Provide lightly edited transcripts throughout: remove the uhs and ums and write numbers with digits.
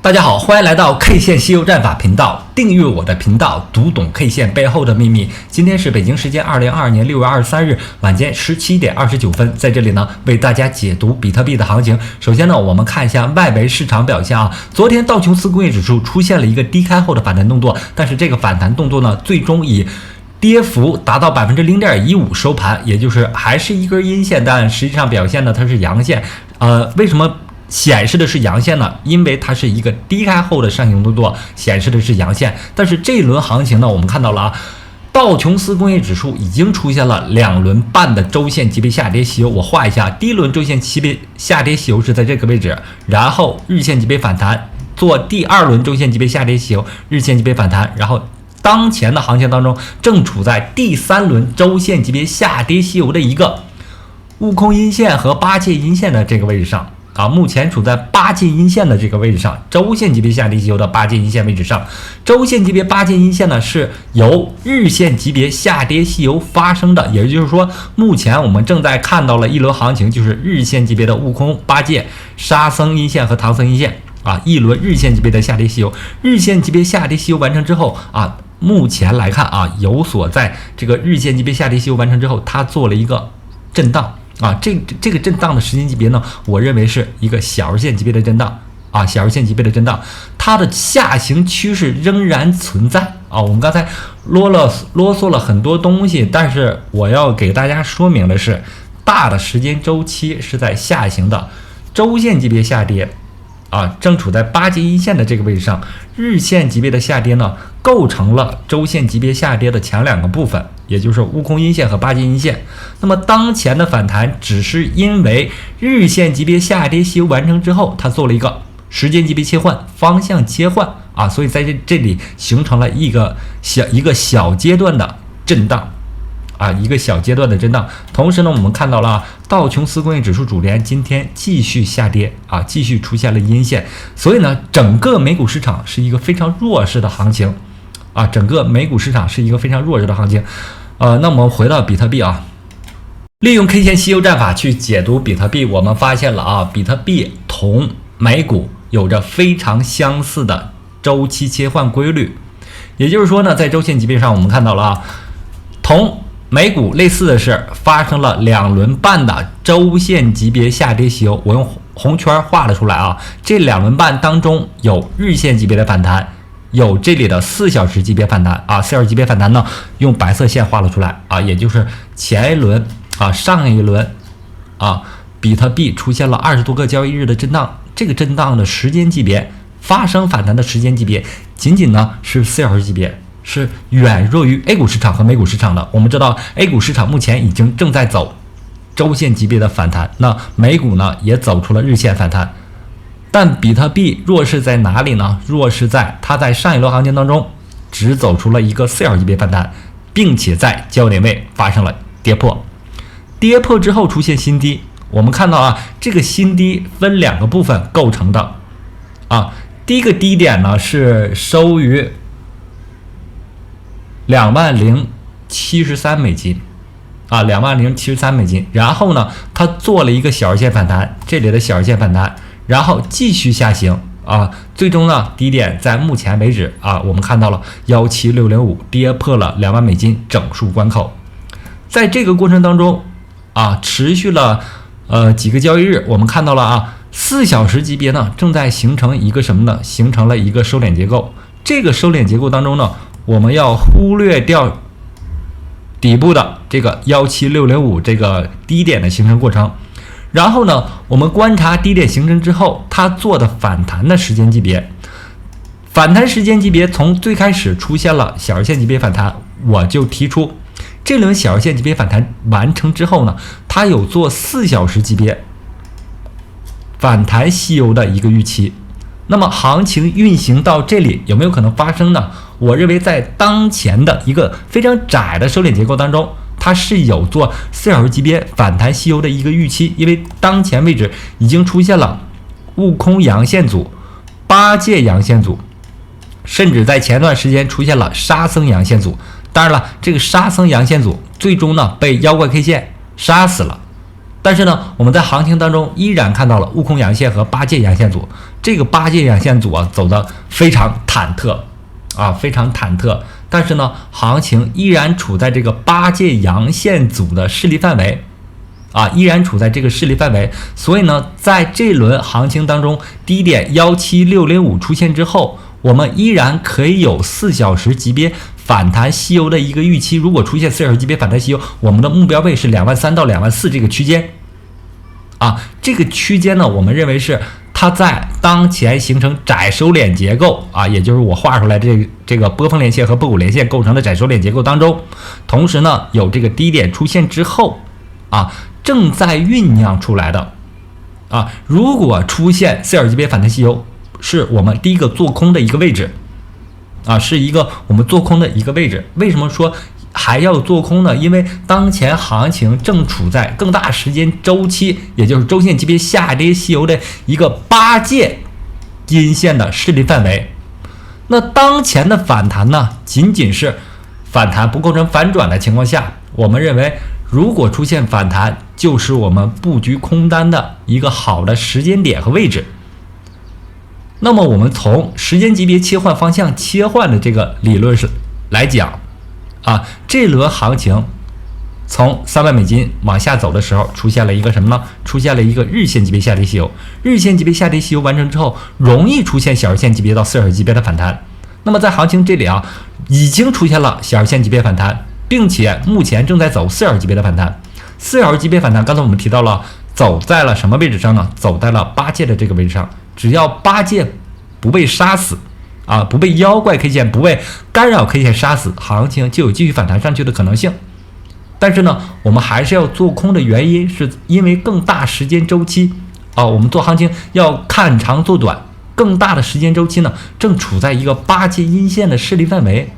大家好，欢迎来到 K 线西游战法频道，订阅我的频道，读懂 K 线背后的秘密。今天是北京时间2022年6月23日晚间17点29分，在这里呢为大家解读比特币的行情。首先呢，我们看一下外围市场表现啊。昨天道琼斯工业指数出现了一个低开后的反弹动作，但是这个反弹动作呢，最终以跌幅达到0.15%收盘，也就是还是一根阴线，但实际上表现呢它是阳线。为什么显示的是阳线呢？因为它是一个低开后的上行动作，显示的是阳线。但是这一轮行情呢，我们看到了啊，道琼斯工业指数已经出现了2轮半的周线级别下跌洗筹。我画一下，第一轮周线级别下跌洗筹是在这个位置，然后日线级别反弹，做第2轮周线级别下跌洗筹，日线级别反弹，然后当前的行情当中正处在第3轮周线级别下跌洗筹的一个悟空阴线和8戒阴线的这个位置上。目前处在8戒阴线的这个位置上，周线级别下跌洗筹的8戒阴线位置上。周线级别8戒阴线呢，是由日线级别下跌洗筹发生的，也就是说，目前我们正在看到了一轮行情，就是日线级别的悟空8戒、沙僧阴线和唐僧阴线一轮日线级别的下跌洗筹。日线级别下跌洗筹完成之后目前来看有所在这个日线级别下跌洗筹完成之后，它做了一个震荡。这个震荡的时间级别呢，我认为是一个小日线级别的震荡小日线级别的震荡，它的下行趋势仍然存在我们刚才啰嗦了很多东西，但是我要给大家说明的是，大的时间周期是在下行的，周线级别下跌正处在8戒阴线的这个位置上，日线级别的下跌呢，构成了周线级别下跌的前2个部分，也就是悟空阴线和8戒阴线。那么当前的反弹只是因为日线级别下跌洗筹完成之后，它做了一个时间级别切换、方向切换所以在这里形成了一个小阶段的震荡。一个小阶段的震荡。同时呢，我们看到了道琼斯工业指数主联今天继续下跌继续出现了阴线，所以呢，整个美股市场是一个非常弱势的行情整个美股市场是一个非常弱势的行情。那我们回到比特币利用 K 线西游战法去解读比特币，我们发现了比特币同美股有着非常相似的周期切换规律。也就是说呢，在周线级别上，我们看到了同美股类似的是发生了2轮半的周线级别下跌洗筹，我用红圈画了出来这2轮半当中有日线级别的反弹，有这里的4小时级别反弹4小时级别反弹呢，用白色线画了出来也就是前一轮上一轮比特币出现了20多个交易日的震荡，这个震荡的时间级别发生反弹的时间级别仅仅呢是4小时级别，是远弱于 A 股市场和美股市场的。我们知道 A 股市场目前已经正在走周线级别的反弹，那美股呢也走出了日线反弹，但比特币弱势在哪里呢？弱势在它在上一轮行情当中只走出了一个4小时级别反弹，并且在焦点位发生了跌破，跌破之后出现新低。我们看到这个新低分2个部分构成的第一个低点呢是收于20073美金20073美金，然后呢它做了一个小日线反弹，这里的小日线反弹，然后继续下行最终呢低点在目前为止我们看到了17605，跌破了2万美金整数关口。在这个过程当中持续了几个交易日，我们看到了4小时级别呢正在形成一个什么呢？形成了一个收敛结构。这个收敛结构当中呢，我们要忽略掉底部的这个17605这个低点的形成过程，然后呢，我们观察低点形成之后它做的反弹的时间级别。反弹时间级别从最开始出现了小日线级别反弹，我就提出这轮小日线级别反弹完成之后呢，它有做4小时级别反弹洗筹的一个预期。那么行情运行到这里有没有可能发生呢？我认为在当前的一个非常窄的收敛结构当中，它是有做4小时级别反弹洗筹的一个预期，因为当前位置已经出现了悟空阳线组、8戒阳线组，甚至在前段时间出现了沙僧阳线组。当然了，这个沙僧阳线组最终呢被妖怪 K 线杀死了，但是呢，我们在行情当中依然看到了悟空阳线和八戒阳线组，这个八戒阳线组走得非常忐忑非常忐忑。但是呢，行情依然处在这个八戒阳线组的势力范围依然处在这个势力范围。所以呢，在这轮行情当中，低点17605出现之后，我们依然可以有4小时级别反弹西游的一个预期。如果出现4小时级别反弹西游，我们的目标位是23000到24000这个区间这个区间呢，我们认为是它在当前形成窄收敛结构也就是我画出来这个波峰连线和波谷连线构成的窄收敛结构当中，同时呢有这个低点出现之后正在酝酿出来的如果出现4小时级别反弹西游，是我们第一个做空的一个位置是一个我们做空的一个位置。为什么说还要做空呢？因为当前行情正处在更大时间周期，也就是周线级别下跌西游的一个八戒阴线的势力范围。那当前的反弹呢，仅仅是反弹不构成反转的情况下，我们认为如果出现反弹，就是我们布局空单的一个好的时间点和位置。那么我们从时间级别切换方向切换的这个理论是来讲这轮行情从$300往下走的时候，出现了一个什么呢？出现了一个日线级别下跌西游。日线级别下跌西游完成之后，容易出现小日线级别到4小时级别的反弹。那么在行情这里已经出现了小日线级别反弹，并且目前正在走4小时级别的反弹。4小时级别反弹，刚才我们提到了走在了什么位置上呢？走在了八戒的这个位置上。只要八戒不被杀死不被妖怪 K 线不被干扰 K 线杀死，行情就有继续反弹上去的可能性。但是呢，我们还是要做空的原因是因为更大时间周期我们做行情要看长做短，更大的时间周期呢正处在一个八戒阴线的势力范围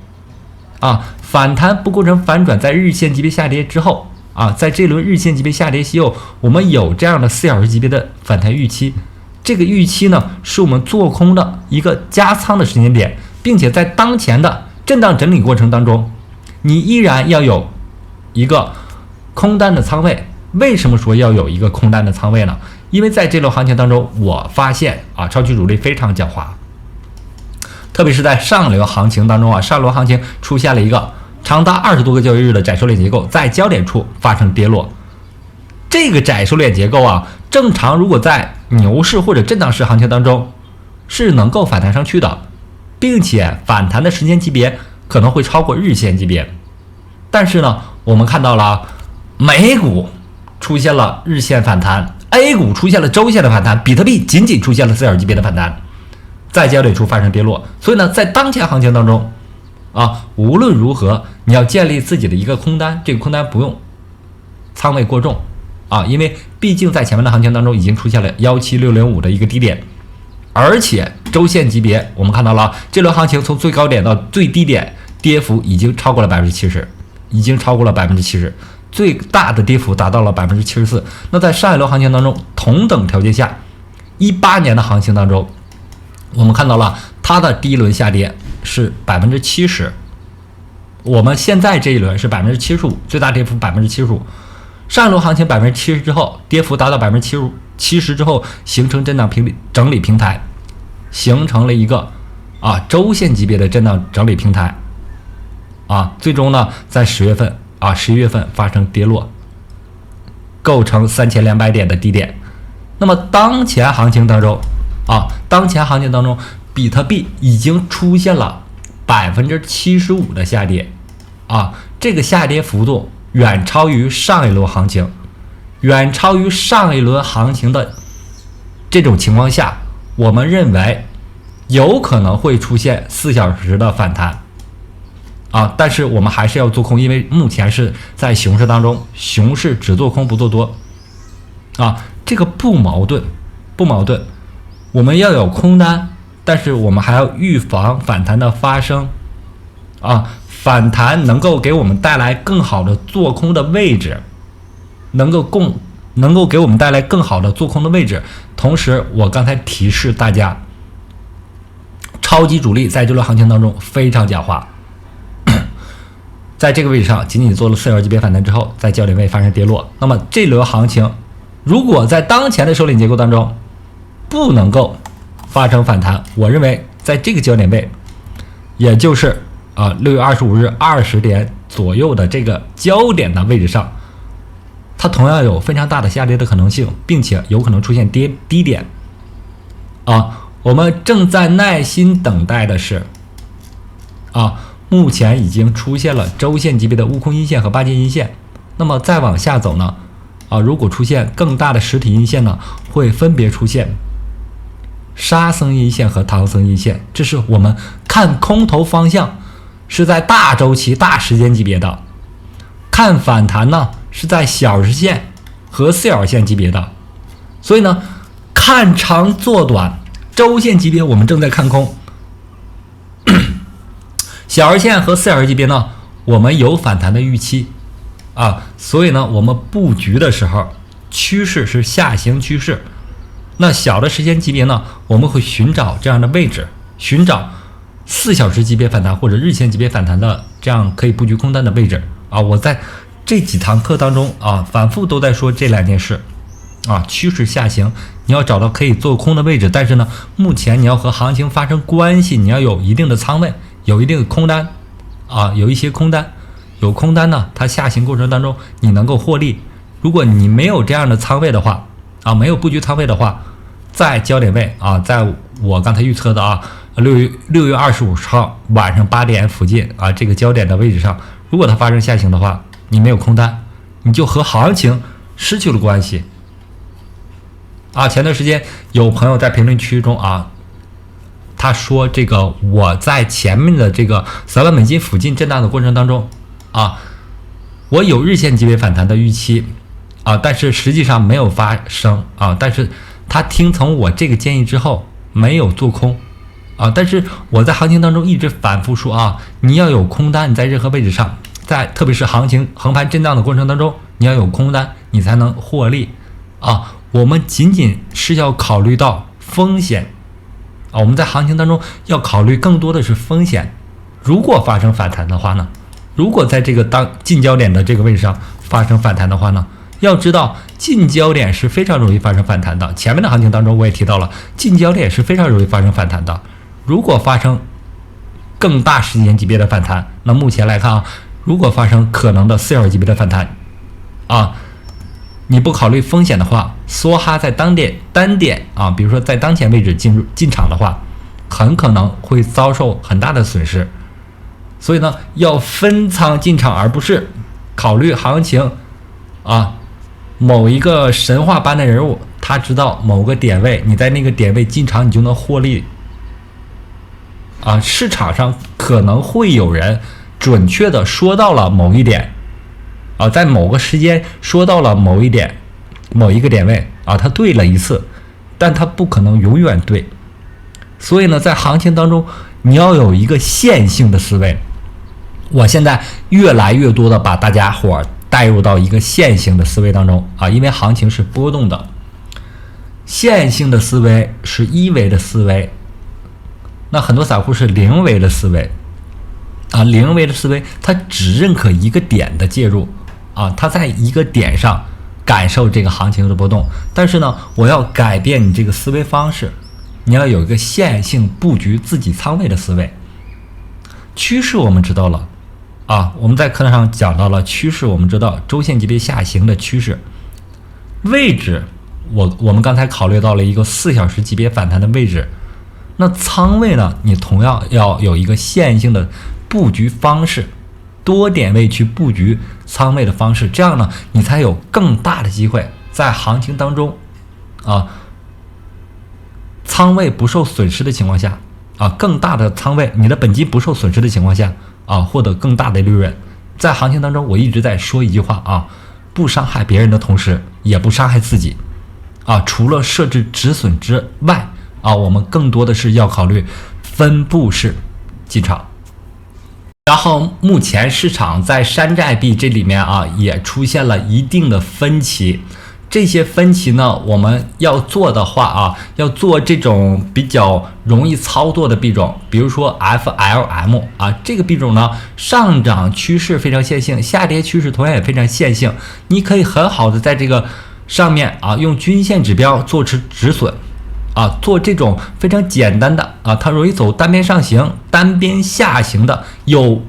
反弹不构成反转，在日线级别下跌之后在这轮日线级别下跌西后，我们有这样的4小时级别的反弹预期。这个预期呢，是我们做空的一个加仓的时间点，并且在当前的震荡整理过程当中，你依然要有一个空单的仓位。为什么说要有一个空单的仓位呢？因为在这轮行情当中，我发现超级主力非常狡猾，特别是在上轮行情当中上轮行情出现了一个长达20多个交易日的窄收敛结构，在焦点处发生跌落。这个窄收敛结构正常如果在牛市或者震荡市行情当中是能够反弹上去的，并且反弹的时间级别可能会超过日线级别。但是呢，我们看到了美股出现了日线反弹， A 股出现了周线的反弹，比特币仅仅出现了4小时级别的反弹，在焦点处发生跌落。所以呢，在当前行情当中无论如何你要建立自己的一个空单，这个空单不用仓位过重因为毕竟在前面的行情当中已经出现了17605的一个低点，而且周线级别我们看到了这轮行情从最高点到最低点跌幅已经超过了70%，已经超过了70%，最大的跌幅达到了74%。那在上一轮行情当中，同等条件下，18年的行情当中，我们看到了它的第一轮下跌是70%，我们现在这一轮是75%，最大跌幅75%。上一轮行情70%之后，跌幅达到70%之后，形成震荡整理平台，形成了一个周线级别的震荡整理平台最终呢在11月份发生跌落，构成3200点的低点。那么当前行情当中比特币已经出现了75%的下跌这个下跌幅度远超于上一轮行情，远超于上一轮行情的这种情况下，我们认为有可能会出现4小时的反弹但是我们还是要做空，因为目前是在熊市当中，熊市只做空不做多这个不矛盾，我们要有空单，但是我们还要预防反弹的发生反弹能够给我们带来更好的做空的位置，能够给我们带来更好的做空的位置。同时我刚才提示大家，超级主力在这轮行情当中非常狡猾，在这个位置上仅仅做了4小时级别反弹之后，在焦点位发生跌落。那么这轮行情如果在当前的收敛结构当中不能够发生反弹，我认为在这个焦点位，也就是6月25日20点左右的这个焦点的位置上，它同样有非常大的下跌的可能性，并且有可能出现低点我们正在耐心等待的是目前已经出现了周线级别的悟空阴线和8节阴线，那么再往下走呢如果出现更大的实体阴线呢，会分别出现沙僧阴线和唐僧阴线，这是我们看空头方向是在大周期大时间级别的，看反弹呢是在小时线和4小时线级别的。所以呢，看长做短，周线级别我们正在看空，小时线和4小时级别呢我们有反弹的预期所以呢我们布局的时候趋势是下行趋势。那小的时间级别呢，我们会寻找这样的位置，寻找4小时级别反弹或者日线级别反弹的这样可以布局空单的位置我在这几堂课当中反复都在说这2件事趋势下行，你要找到可以做空的位置，但是呢目前你要和行情发生关系，你要有一定的仓位，有一定的空单有一些空单，有空单呢它下行过程当中你能够获利。如果你没有这样的仓位的话没有布局仓位的话，在焦点位在我刚才预测的6月25号晚上8点附近这个焦点的位置上，如果它发生下行的话，你没有空单，你就和行情失去了关系前段时间有朋友在评论区中他说这个我在前面的这个3万美金附近震荡的过程当中我有日线级别反弹的预期但是实际上没有发生但是他听从我这个建议之后没有做空但是我在行情当中一直反复说你要有空单，你在任何位置上，在特别是行情横盘震荡的过程当中，你要有空单，你才能获利我们仅仅是要考虑到风险我们在行情当中要考虑更多的是风险。如果发生反弹的话呢，如果在这个近焦点的这个位置上发生反弹的话呢，要知道近焦点是非常容易发生反弹的。前面的行情当中我也提到了，近焦点是非常容易发生反弹的。如果发生更大时间级别的反弹，那目前来看如果发生可能的4小时级别的反弹你不考虑风险的话，梭哈在单点比如说在当前位置进场的话，很可能会遭受很大的损失。所以呢，要分仓进场，而不是考虑行情某一个神话般的人物，他知道某个点位，你在那个点位进场，你就能获利市场上可能会有人准确的说到了某一点在某个时间说到了某一点某一个点位他对了一次，但他不可能永远对。所以呢，在行情当中你要有一个线性的思维。我现在越来越多的把大家伙带入到一个线性的思维当中因为行情是波动的。线性的思维是1维的思维，那很多散户是0维的思维0维的思维，它只认可一个点的介入它在一个点上感受这个行情的波动。但是呢，我要改变你这个思维方式，你要有一个线性布局自己仓位的思维。趋势我们知道了我们在课堂上讲到了趋势，我们知道周线级别下行的趋势。位置我们刚才考虑到了一个4小时级别反弹的位置。那仓位呢，你同样要有一个线性的布局方式，多点位去布局仓位的方式，这样呢你才有更大的机会在行情当中仓位不受损失的情况下更大的仓位，你的本金不受损失的情况下获得更大的利润。在行情当中我一直在说一句话不伤害别人的同时也不伤害自己除了设置止损之外我们更多的是要考虑分布式进场。然后目前市场在山寨币这里面也出现了一定的分歧。这些分歧呢，我们要做的话要做这种比较容易操作的币种，比如说 FLM 这个币种呢，上涨趋势非常线性，下跌趋势同样也非常线性。你可以很好的在这个上面啊用均线指标做出止损啊，做这种非常简单的啊，它容易走单边上行、单边下行的，有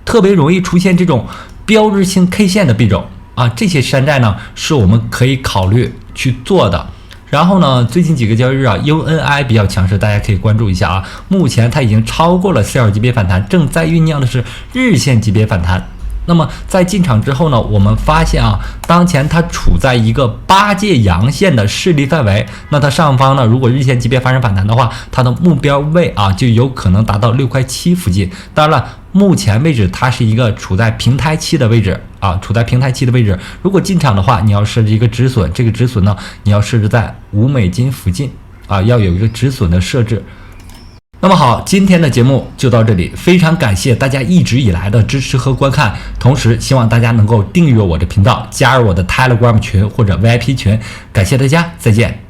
特别容易出现这种标志性 K 线的币种啊，这些山寨呢是我们可以考虑去做的。然后呢，最近几个交易日啊 ，UNI 比较强势，大家可以关注一下啊。目前它已经超过了4小级别反弹，正在酝酿的是日线级别反弹。那么在进场之后呢，我们发现啊，当前它处在一个8界阳线的势力范围。那它上方呢，如果日线级别发生反弹的话，它的目标位啊就有可能达到6.7块附近。当然了，目前位置它是一个处在平台期的位置啊，处在平台期的位置。如果进场的话，你要设置一个止损，这个止损呢，你要设置在$5附近啊，要有一个止损的设置。那么好，今天的节目就到这里，非常感谢大家一直以来的支持和观看，同时希望大家能够订阅我的频道，加入我的 Telegram 群或者 VIP 群，感谢大家，再见。